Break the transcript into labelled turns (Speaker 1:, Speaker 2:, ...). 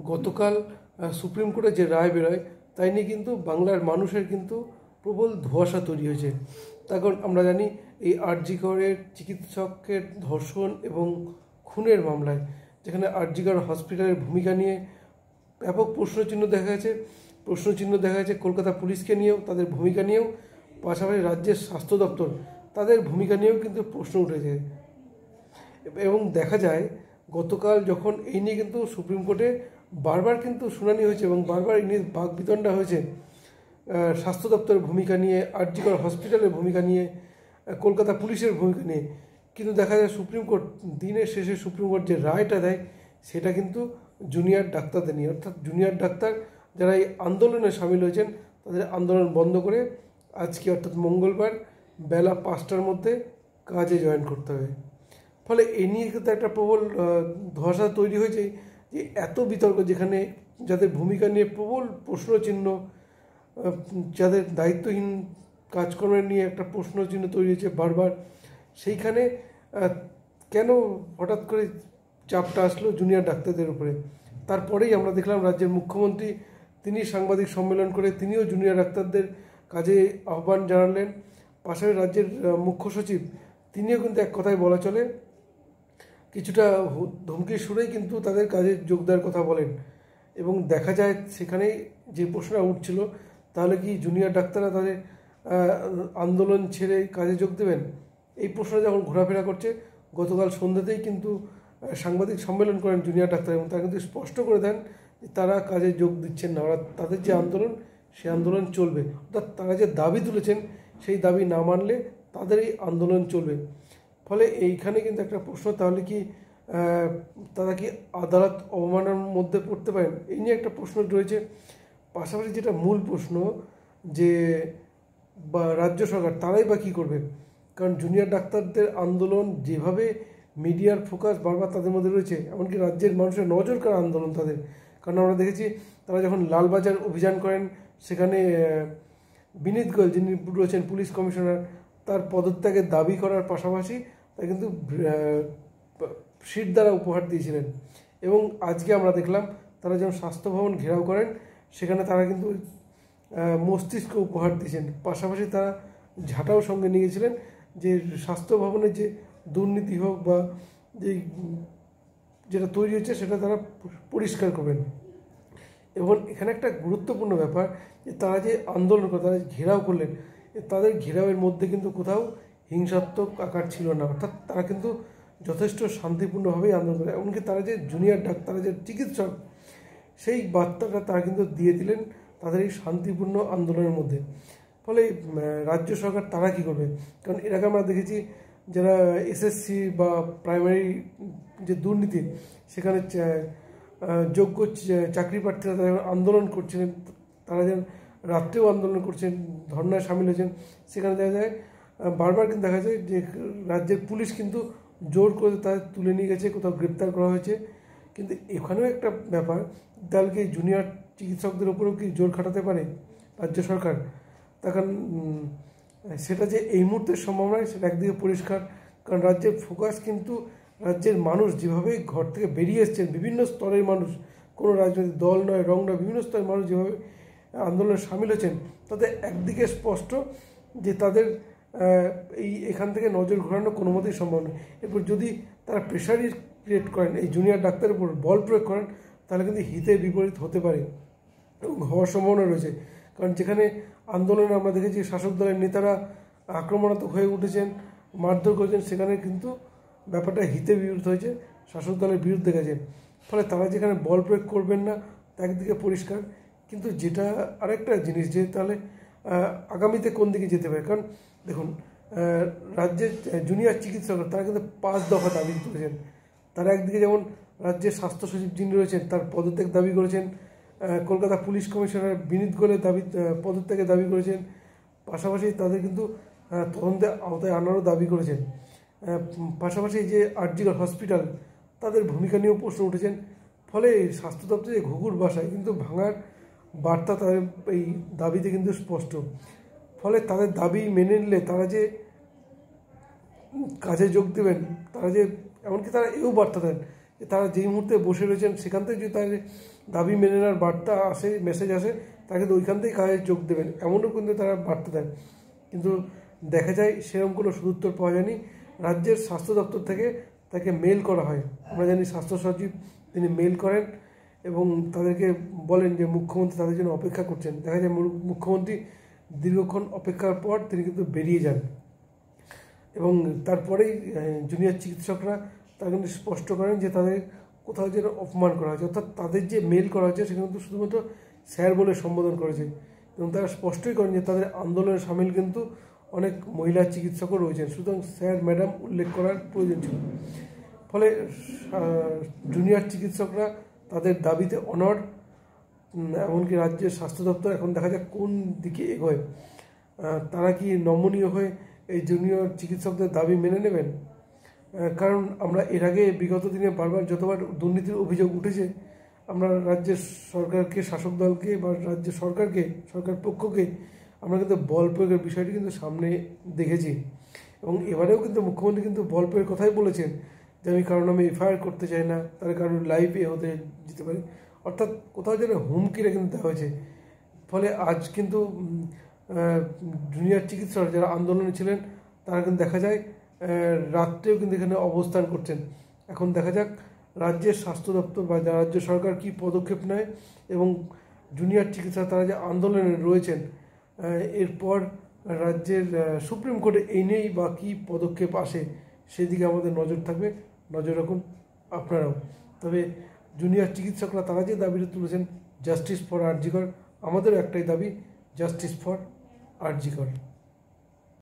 Speaker 1: গতকাল সুপ্রিম কোর্টে যে রায় বেরোয় তাই নিয়ে কিন্তু বাংলার মানুষের কিন্তু প্রবল ধোঁয়াশা তৈরি হয়েছে। তার কারণ আমরা জানি এই আর.জি. করের চিকিৎসকের ধর্ষণ এবং খুনের মামলায় যেখানে আর.জি. কর হসপিটালের ভূমিকা নিয়ে ব্যাপক প্রশ্নচিহ্ন দেখা গেছে কলকাতা পুলিশকে নিয়েও, তাদের ভূমিকা নিয়েও, পাশাপাশি রাজ্যের স্বাস্থ্য দপ্তর তাদের ভূমিকা নিয়েও কিন্তু প্রশ্ন উঠেছে। এবং দেখা যায় গতকাল যখন এই নিয়ে কিন্তু সুপ্রিম কোর্টে বারবার কিন্তু শুনানি হয়েছে এবং বারবার এই নিয়ে বাকবিতণ্ডা হয়েছে স্বাস্থ্য দপ্তরের ভূমিকা নিয়ে, আর.জি. কর হসপিটালের ভূমিকা নিয়ে, কলকাতা পুলিশের ভূমিকা নিয়ে, কিন্তু দেখা যায় সুপ্রিম কোর্ট দিনের শেষে সুপ্রিম কোর্ট যে রায়টা দেয় সেটা কিন্তু জুনিয়র ডাক্তারদের নিয়ে, অর্থাৎ জুনিয়র ডাক্তার যারা এই আন্দোলনে সামিল হয়েছেন তাদের আন্দোলন বন্ধ করে আজকে অর্থাৎ মঙ্গলবার বেলা 5টার মধ্যে কাজে জয়েন করতে হবে। ফলে এই নিয়ে কিন্তু একটা প্রবল ধোঁয়াশা তৈরি হয়েছে যে এত বিতর্ক, যেখানে যাদের ভূমিকা নিয়ে প্রবল প্রশ্নচিহ্ন, যাদের দায়িত্বহীন কাজকর্মের নিয়ে একটা প্রশ্নচিহ্ন তৈরি হয়েছে বারবার, সেইখানে কেন হঠাৎ করে চাপটা আসলো জুনিয়র ডাক্তারদের উপরে। তারপরেই আমরা দেখলাম রাজ্যের মুখ্যমন্ত্রী তিনি সাংবাদিক সম্মেলন করে তিনিও জুনিয়র ডাক্তারদের কাজে আহ্বান জানালেন। পাশাপাশি রাজ্যের মুখ্য সচিব তিনিও কিন্তু এক কথায় বলা চলে কিছুটা ধমকির সুরেই কিন্তু তাদের কাজে যোগ দেওয়ার কথা বলেন। এবং দেখা যায় সেখানেই যে প্রশ্নটা উঠছিল, তাহলে কি জুনিয়র ডাক্তাররা তাদের আন্দোলন ছেড়ে কাজে যোগ দেবেন, এই প্রশ্নটা যখন ঘোরাফেরা করছে, গতকাল সন্ধ্যাতেই কিন্তু সাংবাদিক সম্মেলন করেন জুনিয়র ডাক্তার এবং তারা কিন্তু স্পষ্ট করে দেন যে তারা কাজে যোগ দিচ্ছেন না, অর্থাৎ তাদের যে আন্দোলন সেই আন্দোলন চলবে, অর্থাৎ তারা যে দাবি তুলেছেন সেই দাবি না মানলে তাদের এই আন্দোলন চলবে। ফলে এইখানে কিন্তু একটা প্রশ্ন, তাহলে কি তারা কি আদালত অবমাননার মধ্যে পড়তে পারেন, এই নিয়ে একটা প্রশ্ন রয়েছে। পাশাপাশি যেটা মূল প্রশ্ন যে বা রাজ্য সরকার তারাই বা কী করবে, কারণ জুনিয়র ডাক্তারদের আন্দোলন যেভাবে মিডিয়ার ফোকাস বারবার তাদের মধ্যে রয়েছে, এমনকি রাজ্যের মানুষের নজর কাড়া আন্দোলন তাদের। কারণ আমরা দেখেছি তারা যখন লালবাজার অভিযান করেন সেখানে বিনীত গোয়েল যিনি রয়েছেন পুলিশ কমিশনার, তার পদত্যাগের দাবি করার পাশাপাশি তা কিন্তু সিট দ্বারা উপহার দিয়েছিলেন। এবং আজকে আমরা দেখলাম তারা যখন স্বাস্থ্য ভবন ঘেরাও করেন সেখানে তারা কিন্তু মস্তিষ্ক উপহার দিয়েছেন, পাশাপাশি তারা ঝাঁটাও সঙ্গে নিয়ে গেছিলেন যে স্বাস্থ্য ভবনের যে দুর্নীতি হোক বা যেটা তৈরি হচ্ছে সেটা তারা পরিষ্কার করবেন। এবং এখানে একটা গুরুত্বপূর্ণ ব্যাপার যে তারা যে আন্দোলন করে, তারা ঘেরাও করলেন, তাদের ঘেরাওয়ের মধ্যে কিন্তু কোথাও হিংসাত্মক আকার ছিল না, অর্থাৎ তারা কিন্তু যথেষ্ট শান্তিপূর্ণভাবেই আন্দোলন করে। এমনকি তারা যে জুনিয়র ডাক্তার, যে চিকিৎসক, সেই বার্তাটা তারা কিন্তু দিয়ে দিলেন তাদের এই শান্তিপূর্ণ আন্দোলনের মধ্যে। ফলে রাজ্য সরকার তারা কী করবে, কারণ এর আগে আমরা দেখেছি যারা এসএসসি বা প্রাইমারি যে দুর্নীতি, সেখানে যোগ্য চাকরি প্রার্থীরা তারা আন্দোলন করছিলেন, তারা যেন রাত্রেও আন্দোলন করছেন, ধর্নায় সামিল হয়েছেন, সেখানে দেখা যায় বারবার কিন্তু দেখা যায় যে রাজ্যের পুলিশ কিন্তু জোর করে তাদের তুলে নিয়ে গেছে, কোথাও গ্রেপ্তার করা হয়েছে। কিন্তু এখানেও একটা ব্যাপার, তাহলে কি জুনিয়র চিকিৎসকদের উপরেও কি জোর খাটাতে পারে রাজ্য সরকার? তার কারণ সেটা যে এই মুহূর্তের সম্ভব নয় সেটা একদিকে পরিষ্কার, কারণ রাজ্যের ফোকাস কিন্তু রাজ্যের মানুষ যেভাবে ঘর থেকে বেরিয়ে এসছেন, বিভিন্ন স্তরের মানুষ, কোনো রাজনৈতিক দল নয়, রং নয়, বিভিন্ন স্তরের মানুষ যেভাবে আন্দোলনে সামিল হয়েছেন, তাতে একদিকে স্পষ্ট যে তাদের এখান থেকে নজর ঘোরানো কোনো মতেই সম্ভব নয়। এরপর যদি তারা প্রেশারই ক্রিয়েট করেন, এই জুনিয়র ডাক্তারের উপর বল প্রয়োগ করেন, তাহলে কিন্তু হিতে বিপরীত হতে পারে এবং হওয়ার সম্ভাবনা রয়েছে। কারণ যেখানে আন্দোলনে আমরা দেখেছি শাসক দলের নেতারা আক্রমণাত্মক হয়ে উঠেছেন, মারধর করেছেন, সেখানে কিন্তু ব্যাপারটা হিতে বিপরীত হয়েছে, শাসক দলের বিরুদ্ধে গেছে। ফলে তারা যেখানে বল প্রয়োগ করবেন না তা একদিকে পরিষ্কার, কিন্তু যেটা আরেকটা জিনিস যে তাহলে আগামীতে কোন দিকে যেতে পারে। কারণ দেখুন, রাজ্যের জুনিয়র চিকিৎসকরা তারা কিন্তু 5 দফা দাবি তুলেছেন। তারা একদিকে যেমন রাজ্যের স্বাস্থ্য সচিব যিনি রয়েছেন তার পদত্যাগ দাবি করেছেন, কলকাতা পুলিশ কমিশনার বিনীত গোয়েলের পদত্যাগের দাবি করেছেন, পাশাপাশি তাদের কিন্তু তদন্তের আওতায় আনারও দাবি করেছেন। পাশাপাশি যে আর.জি. কর হসপিটাল তাদের ভূমিকা নিয়েও প্রশ্ন উঠেছেন। ফলে স্বাস্থ্য দপ্তরের ঘুঘুর বাসায় কিন্তু ভাঙার বার্তা তাদের এই দাবিতে কিন্তু স্পষ্ট। ফলে তাদের দাবি মেনে নিলে তারা যে কাজে যোগ দেবেন, তারা যে এমনকি তারা এও বার্তা দেন তারা যেই মুহূর্তে বসে রয়েছেন সেখান থেকে যদি তাদের দাবি মেনে নেওয়ার বার্তা আসে, মেসেজ আসে, তারা কিন্তু ওইখান থেকেই কাজে যোগ দেবেন, এমনও কিন্তু তারা বার্তা দেন। কিন্তু দেখা যায় সেরকম কোনো সদুত্তর পাওয়া যায়নি। রাজ্যের স্বাস্থ্য দপ্তর থেকে তাকে মেল করা হয়, আমরা জানি স্বাস্থ্য সচিব তিনি মেল করেন এবং তাদেরকে বলেন যে মুখ্যমন্ত্রী তাদের জন্য অপেক্ষা করছেন। দেখা যায় মুখ্যমন্ত্রী দীর্ঘক্ষণ অপেক্ষার পর তিনি কিন্তু বেরিয়ে যান এবং তারপরেই জুনিয়র চিকিৎসকরা তারা কিন্তু স্পষ্ট করেন যে তাদের কোথাও যেন অপমান করা হয়েছে, অর্থাৎ তাদের যে মেল করা হয়েছে সেখানে কিন্তু শুধুমাত্র স্যার বলে সম্বোধন করেছে এবং তারা স্পষ্টই করেন যে তাদের আন্দোলনে সামিল কিন্তু অনেক মহিলা চিকিৎসকও রয়েছেন, সুতরাং স্যার ম্যাডাম উল্লেখ করার প্রয়োজন ছিল। ফলে জুনিয়র চিকিৎসকরা তাদের দাবিতে অনড়, এমনকি রাজ্যের স্বাস্থ্য দপ্তর এখন দেখা যাক কোন দিকে এগোয়। তারা কি নমনীয় হয়ে এই জুনিয়র চিকিৎসকদের দাবি মেনে নেবেন? কারণ আমরা এর আগে বিগত দিনে বারবার যতবার দুর্নীতির অভিযোগ উঠেছে, আমরা রাজ্যের সরকারকে, শাসক দলকে বা রাজ্য সরকারকে, সরকার পক্ষকে আমরা কিন্তু বল প্রয়োগের বিষয়টি কিন্তু সামনে দেখেছি এবং এবারেও কিন্তু মুখ্যমন্ত্রী কিন্তু বল প্রয়োগের কথাই বলেছেন যে আমি কারণ আমি এফআইআর করতে চাই না, তার কারণ লাইভ হতে যেতে পারে, অর্থাৎ কোথাও যেন হুমকিটা কিন্তু দেওয়া হয়েছে। ফলে আজ কিন্তু জুনিয়র চিকিৎসকরা যারা আন্দোলনে ছিলেন তারা কিন্তু দেখা যায় রাত্রেও কিন্তু এখানে অবস্থান করছেন। এখন দেখা যাক রাজ্যের স্বাস্থ্য দপ্তর বা রাজ্য সরকার কী পদক্ষেপ নেয় এবং জুনিয়র চিকিৎসক তারা যে আন্দোলনে রয়েছেন এরপর রাজ্যের সুপ্রিম কোর্টে এই নিয়েই বা কী পদক্ষেপ আসে সেদিকে আমাদের নজর থাকবে, নজর রাখুন আপনারাও। তবে জুনিয়র চিকিৎসকরা তারা যে দাবিটা তুলেছেন জাস্টিস ফর আরজি কর, আমাদেরও একটাই দাবি জাস্টিস ফর আরজি কর।